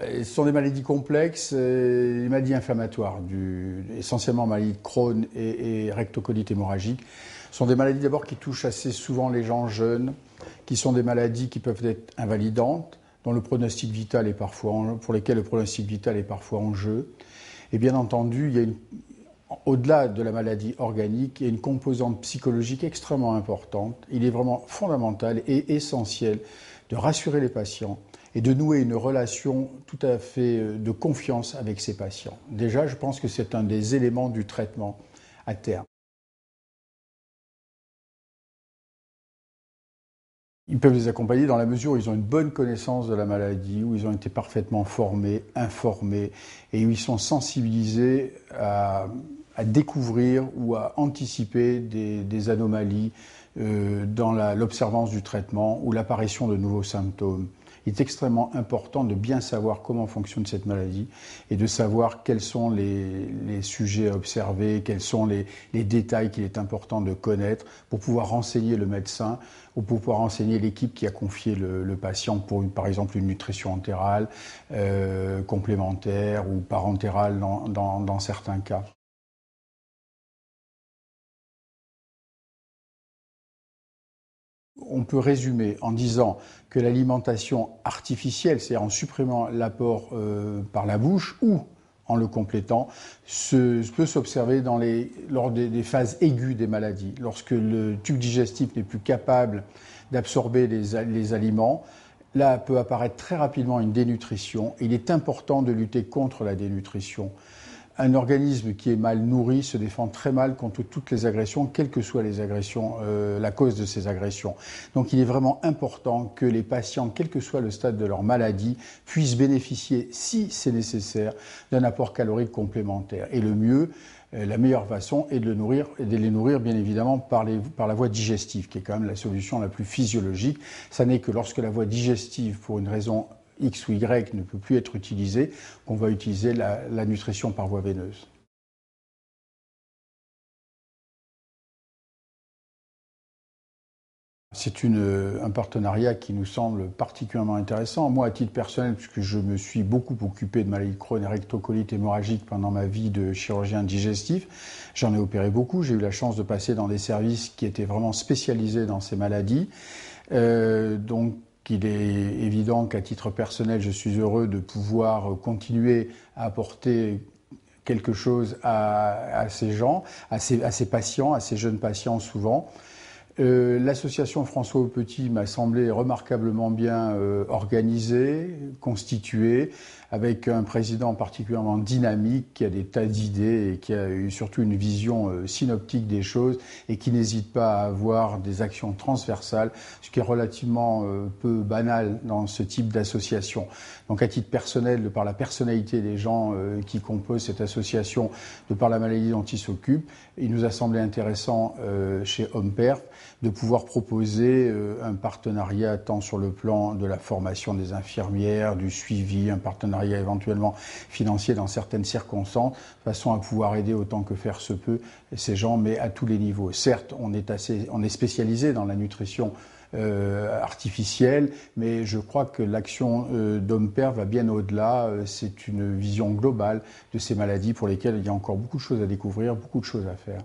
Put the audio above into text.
Ce sont des maladies complexes, des maladies inflammatoires, essentiellement maladies de Crohn et rectocolite hémorragique. Ce sont des maladies d'abord qui touchent assez souvent les gens jeunes, qui sont des maladies qui peuvent être invalidantes, dont le pronostic vital est parfois pour lesquelles le pronostic vital est parfois en jeu. Et bien entendu, au-delà de la maladie organique, il y a une composante psychologique extrêmement importante. Il est vraiment fondamental et essentiel de rassurer les patients et de nouer une relation tout à fait de confiance avec ces patients. Déjà, je pense que c'est un des éléments du traitement à terme. Ils peuvent les accompagner dans la mesure où ils ont une bonne connaissance de la maladie, où ils ont été parfaitement formés, informés et où ils sont sensibilisés à découvrir ou à anticiper des anomalies dans l'observance du traitement ou l'apparition de nouveaux symptômes. Il est extrêmement important de bien savoir comment fonctionne cette maladie et de savoir quels sont les sujets à observer, quels sont les détails qu'il est important de connaître pour pouvoir renseigner le médecin ou pour pouvoir renseigner l'équipe qui a confié le patient pour, par exemple, une nutrition entérale, complémentaire ou parentérale dans certains cas. On peut résumer en disant que l'alimentation artificielle, c'est-à-dire en supprimant l'apport par la bouche ou en le complétant, peut s'observer lors des phases aiguës des maladies. Lorsque le tube digestif n'est plus capable d'absorber les aliments, là peut apparaître très rapidement une dénutrition. Il est important de lutter contre la dénutrition. Un organisme qui est mal nourri se défend très mal contre toutes les agressions, quelles que soient les agressions, la cause de ces agressions. Donc il est vraiment important que les patients, quel que soit le stade de leur maladie, puissent bénéficier, si c'est nécessaire, d'un apport calorique complémentaire. Et le mieux, la meilleure façon est de les nourrir bien évidemment par la voie digestive, qui est quand même la solution la plus physiologique. Ça n'est que lorsque la voie digestive, pour une raison X ou Y, ne peut plus être utilisée, qu'on va utiliser la nutrition par voie veineuse. C'est un partenariat qui nous semble particulièrement intéressant. Moi, à titre personnel, puisque je me suis beaucoup occupé de maladies de Crohn et rectocolite hémorragique pendant ma vie de chirurgien digestif, j'en ai opéré beaucoup. J'ai eu la chance de passer dans des services qui étaient vraiment spécialisés dans ces maladies. Donc, il est évident qu'à titre personnel, je suis heureux de pouvoir continuer à apporter quelque chose à ces gens, à ces patients, à ces jeunes patients souvent. L'association François Aupetit m'a semblé remarquablement bien organisée, constituée, avec un président particulièrement dynamique qui a des tas d'idées et qui a eu surtout une vision synoptique des choses et qui n'hésite pas à avoir des actions transversales, ce qui est relativement peu banal dans ce type d'association. Donc à titre personnel, de par la personnalité des gens qui composent cette association, de par la maladie dont ils s'occupent, il nous a semblé intéressant chez HomePerf de pouvoir proposer un partenariat tant sur le plan de la formation des infirmières, du suivi, un partenariat éventuellement financier dans certaines circonstances, de façon à pouvoir aider autant que faire se peut ces gens, mais à tous les niveaux. Certes, on est spécialisé dans la nutrition artificielle, mais je crois que l'action d'HomePerf va bien au-delà. C'est une vision globale de ces maladies pour lesquelles il y a encore beaucoup de choses à découvrir, beaucoup de choses à faire.